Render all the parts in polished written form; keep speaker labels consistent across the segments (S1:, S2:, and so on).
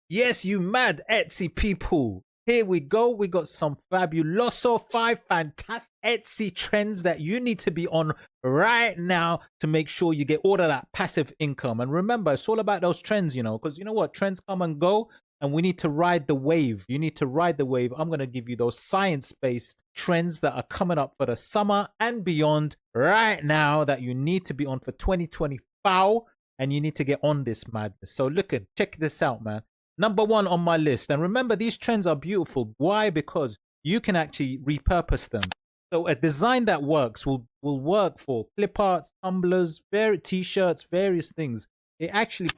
S1: Yes, you mad Etsy people. Here we go. We got some fabuloso 5 fantastic Etsy trends that you need to be on right now to make sure you get all of that passive income. And remember, it's all about those trends, because you know what? Trends come and go, and we need to ride the wave. You need to ride the wave. I'm going to give you those science-based trends that are coming up for the summer and beyond right now that you need to be on for 2024, and you need to get on this madness. So check this out, man. Number 1 on my list. And remember, these trends are beautiful. Why? Because you can actually repurpose them. So a design that works will work for clip arts, tumblers, t-shirts, various things. It actually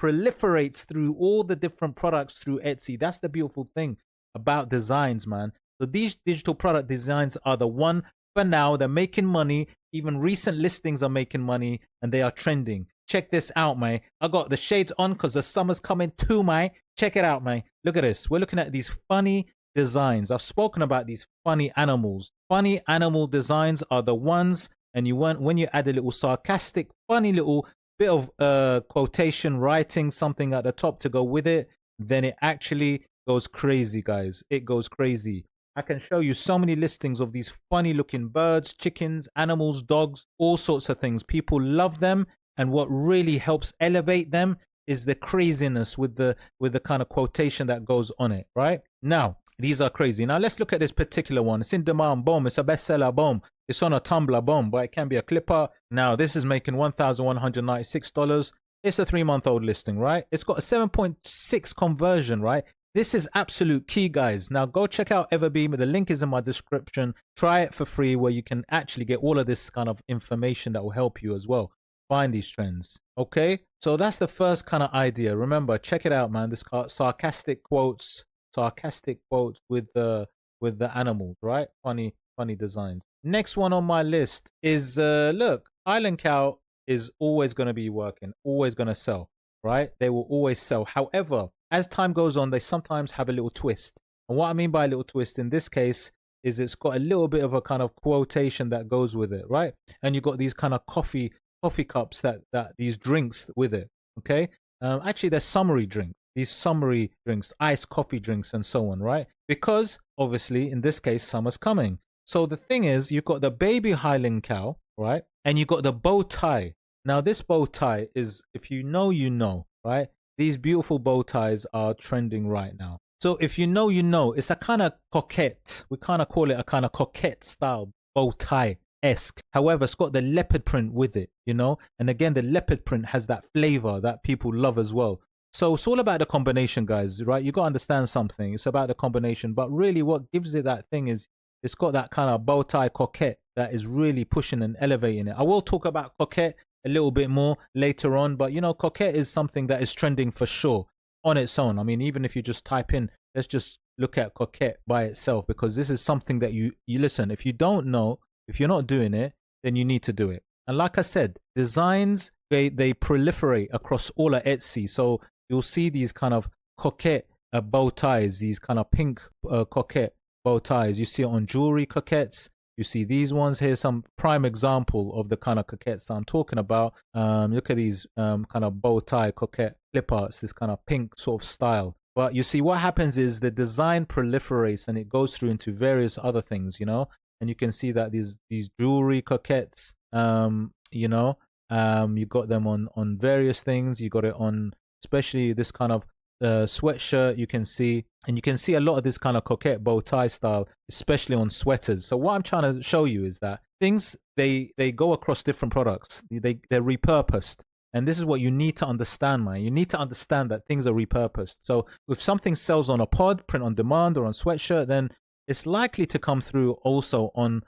S1: proliferates through all the different products through Etsy. That's the beautiful thing about designs, man. So these digital product designs are the one for now. They're making money. Even recent listings are making money, and they are trending. Check this out, man. I got the shades on because the summer's coming too, man. Check it out, man. Look at this. We're looking at these funny designs. I've spoken about these funny animals. Funny animal designs are the ones, and when you add a little sarcastic, funny little bit of quotation writing, something at the top to go with it, then it actually goes crazy, guys. It goes crazy. I can show you so many listings of these funny looking birds, chickens, animals, dogs, all sorts of things. People love them. And what really helps elevate them is the craziness with the kind of quotation that goes on it, right? Now, these are crazy. Now, let's look at this particular one. It's in demand, boom. It's a bestseller, boom. It's on a Tumblr, boom. But it can be a clipper. Now, this is making $1,196. It's a 3-month-old listing, right? It's got a 7.6 conversion, right? This is absolute key, guys. Now, go check out EVERBEE. The link is in my description. Try it for free, where you can actually get all of this kind of information that will help you as well find these trends. Okay, so that's the first kind of idea. Remember, check it out, man. This sarcastic quotes with the animals, right? Funny designs. Next one on my list is look, Island Cow is always going to be working, always going to sell, right? They will always sell. However, as time goes on, they sometimes have a little twist. And what I mean by a little twist in this case is it's got a little bit of a kind of quotation that goes with it, right? And you got these kind of coffee cups that these drinks with it. Okay, actually they're summary drinks, these summary drinks, iced coffee drinks and so on, right? Because obviously in this case summer's coming. So the thing is, you've got the baby Highland cow, right? And you got the bow tie. Now this bow tie is, if you know, you know, right? These beautiful bow ties are trending right now. So if you know, you know, it's a kind of coquette. We kind of call it a kind of coquette style bow tie esque. However, it's got the leopard print with it, and again, the leopard print has that flavor that people love as well. So it's all about the combination, guys, right? You got to understand something. It's about the combination, but really what gives it that thing is it's got that kind of bow tie coquette that is really pushing and elevating it. I will talk about coquette a little bit more later on, but coquette is something that is trending for sure on its own. I mean, even if you just type in, let's just look at coquette by itself, because this is something that you listen, if you don't know, if you're not doing it, then you need to do it. And like I said, designs, they proliferate across all of Etsy. So you'll see these kind of coquette bow ties, these kind of pink coquette bow ties. You see it on jewelry coquettes. You see these ones here, some prime example of the kind of coquettes that I'm talking about. Look at these kind of bow tie coquette clip arts, this kind of pink sort of style. But you see what happens is the design proliferates and it goes through into various other things, And you can see that these jewelry coquettes, you got them on various things. You got it on, especially this kind of sweatshirt. You can see a lot of this kind of coquette bow tie style, especially on sweaters. So what I'm trying to show you is that things they go across different products. They're repurposed. And this is what you need to understand, man. You need to understand that things are repurposed. So if something sells on a pod, print on demand, or on sweatshirt, then it's likely to come through also on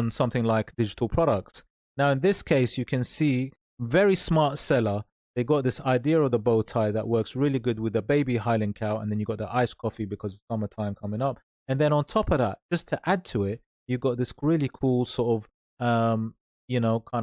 S1: something like digital products. Now, in this case, you can see very smart seller. They got this idea of the bow tie that works really good with the baby Highland cow, and then you got the iced coffee because it's summertime coming up. And then on top of that, just to add to it, you got this really cool sort of kind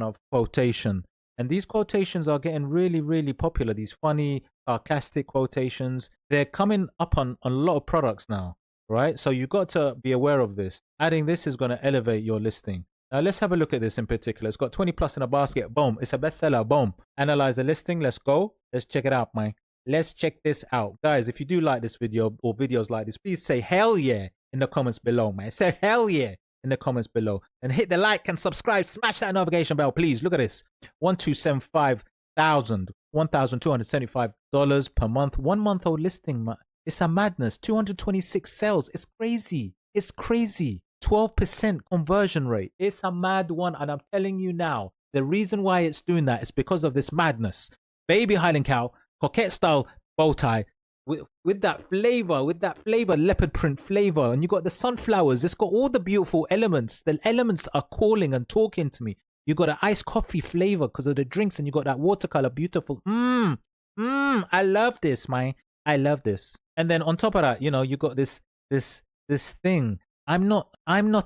S1: of quotation. And these quotations are getting really, really popular. These funny, sarcastic quotations. They're coming up on a lot of products now. Right? So you've got to be aware of this. Adding this is going to elevate your listing. Now let's have a look at this in particular. It's got 20 plus in a basket. Boom. It's a bestseller. Boom. Analyze the listing. Let's go. Let's check it out, man. Let's check this out. Guys, if you do like this video or videos like this, please say hell yeah in the comments below, man. Say hell yeah in the comments below. And hit the like and subscribe. Smash that notification bell, please. Look at this. $1,275 per month. 1 month old listing. It's a madness. 226 sales. It's crazy. It's crazy. 12% conversion rate. It's a mad one. And I'm telling you now, the reason why it's doing that is because of this madness. Baby Highland cow, coquette style bow tie with that flavor, leopard print flavor. And you got the sunflowers. It's got all the beautiful elements. The elements are calling and talking to me. You got an iced coffee flavor because of the drinks, and you got that watercolor, beautiful. I love this, man. I love this. And then on top of that, you know, you got this thing. I'm not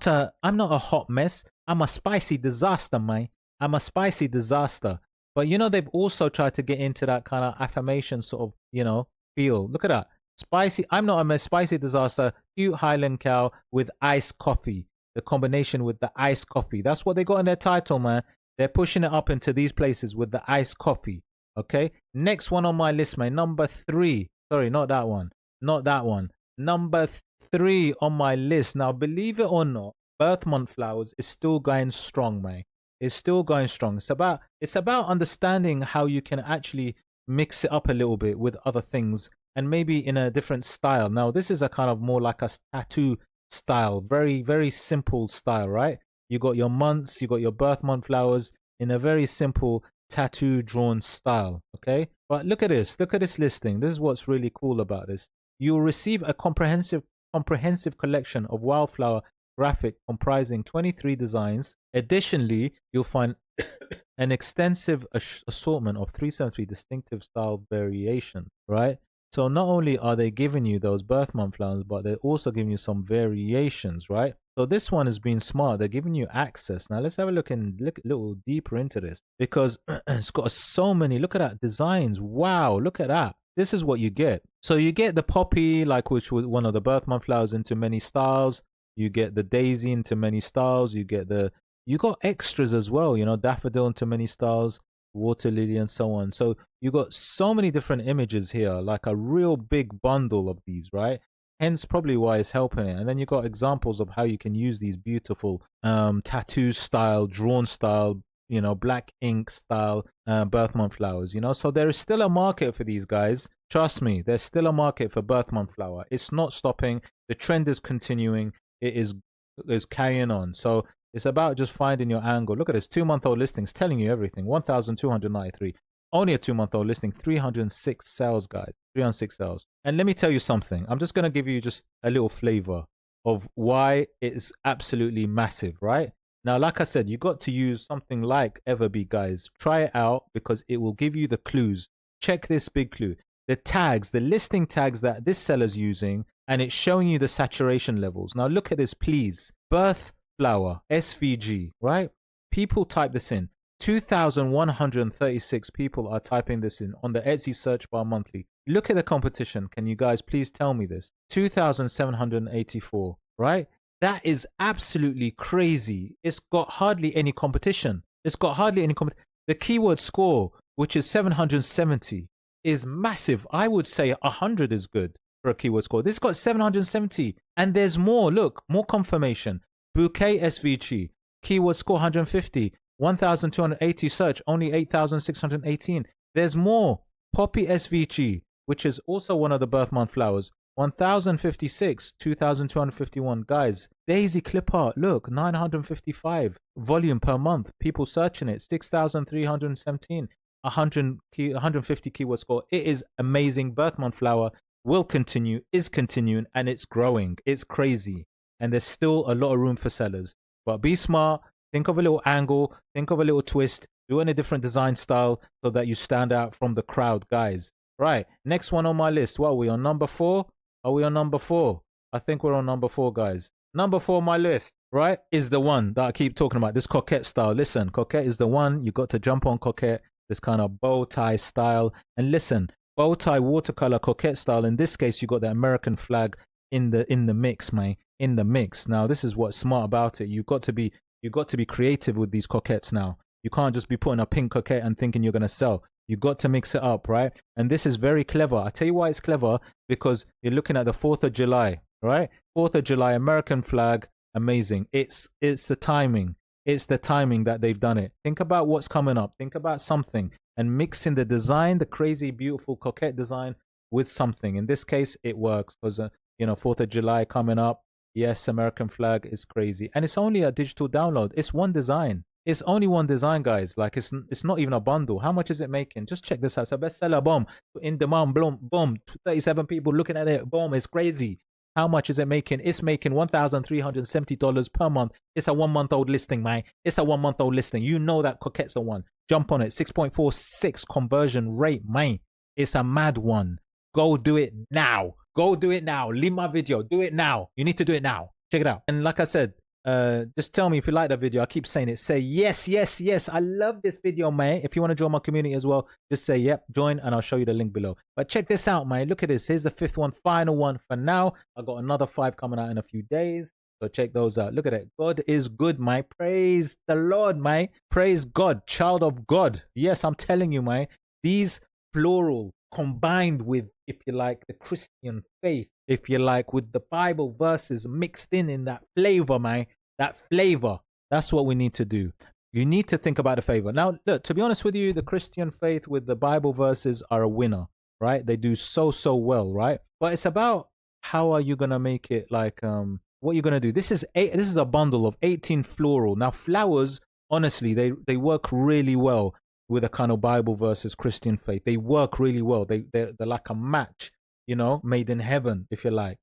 S1: a hot mess. I'm a spicy disaster, man. I'm a spicy disaster. But you know, they've also tried to get into that kind of affirmation sort of, you know, feel. Look at that. Spicy. I'm not a mess. Spicy disaster. Cute Highland cow with iced coffee. The combination with the iced coffee. That's what they got in their title, man. They're pushing it up into these places with the iced coffee. Okay. Next one on my list, man. Number 3. Sorry, not that one. Not that one. Number 3 on my list. Now, believe it or not, Birth Month Flowers is still going strong, man. It's still going strong. It's about understanding how you can actually mix it up a little bit with other things and maybe in a different style. Now, this is a kind of more like a tattoo style, very, very simple style, right? You got your months, you got your birth month flowers in a very simple tattoo drawn style, okay? But look at this listing. This is what's really cool about this. You'll receive a comprehensive collection of wildflower graphic comprising 23 designs. Additionally, you'll find an extensive assortment of 373 distinctive style variation, right? So not only are they giving you those birth month flowers, but they're also giving you some variations, right? So this one has been smart. They're giving you access. Now let's have a look a little deeper into this, because it's got so many. Look at that designs. Wow, look at that. This is what you get. So you get the poppy, like which was one of the birth month flowers, into many styles. You get the daisy into many styles. You got extras as well, you know, daffodil into many styles, water lily, and so on. So you got so many different images here, like a real big bundle of these, right? Hence probably why it's helping it. And then you got examples of how you can use these beautiful tattoo style, drawn style, you know, black ink style birth month flowers, you know. So there is still a market for these guys. Trust me, there's still a market for birth month flower. It's not stopping. The trend is continuing. It is carrying on. So it's about just finding your angle. Look at this 2-month-old listings telling you everything. 1,293. Only a 2-month-old listing. 306 sales, guys. 306 sales. And let me tell you something. I'm just going to give you just a little flavor of why it's absolutely massive, right? Now, like I said, you got to use something like EVERBEE, guys. Try it out because it will give you the clues. Check this big clue. The tags, the listing tags that this seller's using, and it's showing you the saturation levels. Now, look at this, please. Birth flower, SVG, right? People type this in. 2,136 people are typing this in on the Etsy search bar monthly. Look at the competition. Can you guys please tell me this? 2,784, right? That is absolutely crazy. It's got hardly any competition. The keyword score, which is 770, is massive. I would say 100 is good for a keyword score. This got 770, and there's more. Look, more confirmation. Bouquet SVG, keyword score 150, 1,280 search, only 8,618. There's more. Poppy SVG, which is also one of the birth month flowers, 1,056, 2,251. Guys, Daisy clip art, look, 955 volume per month. People searching it, 6,317, 150 keyword score. It is amazing. Birth month flower will continue, is continuing, and it's growing. It's crazy. And there's still a lot of room for sellers. But be smart. Think of a little angle. Think of a little twist. Do it in a different design style so that you stand out from the crowd, guys. Right. Next one on my list. What are we on? Number 4? Are we on number 4? I think we're on number 4, guys. Number 4 on my list, right, is the one that I keep talking about. This coquette style. Listen, coquette is the one. You got to jump on coquette. This kind of bow tie style. And listen, bow tie watercolor coquette style. In this case, you got the American flag in the mix, man. In the mix. Now, this is what's smart about it. You've got to be creative with these coquettes now. You can't just be putting a pink coquette and thinking you're going to sell. You got to mix it up, right? And this is very clever. I tell you why it's clever, because you're looking at the 4th of July, right? 4th of July, American flag, amazing. It's the timing. It's the timing that they've done it. Think about what's coming up. Think about something and mixing the design, the crazy, beautiful, coquette design with something. In this case, it works because, 4th of July coming up. Yes, American flag is crazy. And it's only a digital download. It's one design. It's only one design, guys. Like, it's not even a bundle. How much is it making? Just check this out. It's a bestseller, boom. In demand, boom, boom. 37 people looking at it, boom. It's crazy. How much is it making? It's making $1,370 per month. It's a 1-month-old listing, man. It's a 1-month-old listing. You know that Coquette's the one. Jump on it. 6.46 conversion rate, man. It's a mad one. Go do it now. Go do it now. Leave my video. Do it now. You need to do it now. Check it out. And like I said, just tell me if you like that video. I keep saying it. Say yes, yes, yes. I love this video, man. If you want to join my community as well, just say yep, join, and I'll show you the link below. But check this out, man. Look at this. Here's the 5th one, final one for now. I got another 5 coming out in a few days. So check those out. Look at it. God is good, man. Praise the Lord, man. Praise God. Child of God. Yes, I'm telling you, man. These plural combined with, if you like, the Christian faith, if you like, with the Bible verses mixed in that flavor, man. That flavor. That's what we need to do. You need to think about the flavor. Now, look, to be honest with you, the Christian faith with the Bible verses are a winner, right? They do so well, right? But it's about how are you gonna make it like what you're gonna do. This is a bundle of 18 floral. Now, flowers, honestly, they work really well with a kind of Bible versus Christian faith. They work really well. They're like a match, made in heaven, if you like,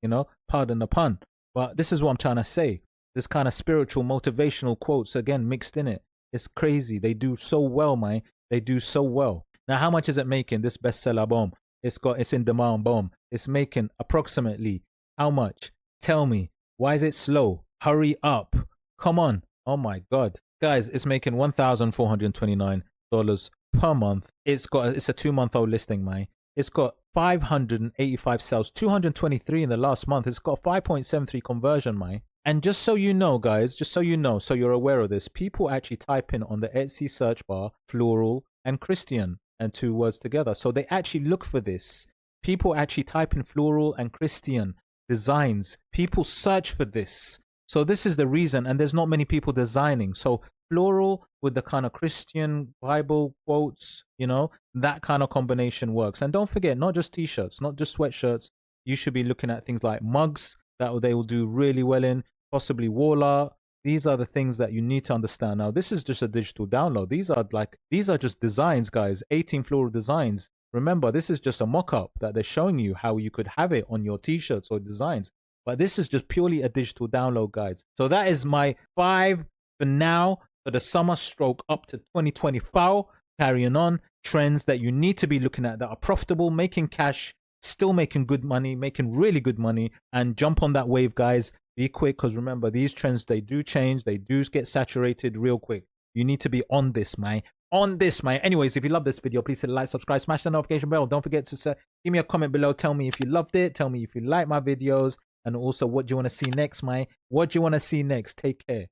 S1: pardon the pun. But this is what I'm trying to say. This kind of spiritual motivational quotes again mixed in it. It's crazy. They do so well, man. They do so well. Now, how much is it making? This bestseller, boom. It's in demand, boom. It's making approximately how much? Tell me. Why is it slow? Hurry up. Come on. Oh my God. Guys, it's making $1,429 per month. It's a 2-month-old listing, man. It's got 585 sales, 223 in the last month. It's got 5.73 conversion, man. And just so you know, guys, so you're aware of this, people actually type in on the Etsy search bar floral and Christian and 2 words together. So they actually look for this. People actually type in floral and Christian designs. People search for this. So this is the reason. And there's not many people designing. So floral with the kind of Christian Bible quotes, that kind of combination works. And don't forget, not just t-shirts, not just sweatshirts. You should be looking at things like mugs that they will do really well in, possibly wall art. These are the things that you need to understand. Now, this is just a digital download. These are just designs, guys. 18 floral designs. Remember, this is just a mock-up that they're showing you how you could have it on your t-shirts or designs. But this is just purely a digital download, guys. So that is my 5 for now for the summer stroke up to 2024. Carrying on trends that you need to be looking at that are profitable, making cash, still making good money, making really good money, and jump on that wave, guys. Be quick, because remember, these trends, they do change. They do get saturated real quick. You need to be on this, man. On this, man. Anyways, if you love this video, please hit like, subscribe, smash the notification bell. Don't forget to give me a comment below. Tell me if you loved it. Tell me if you like my videos. And also, what do you want to see next, man? What do you want to see next? Take care.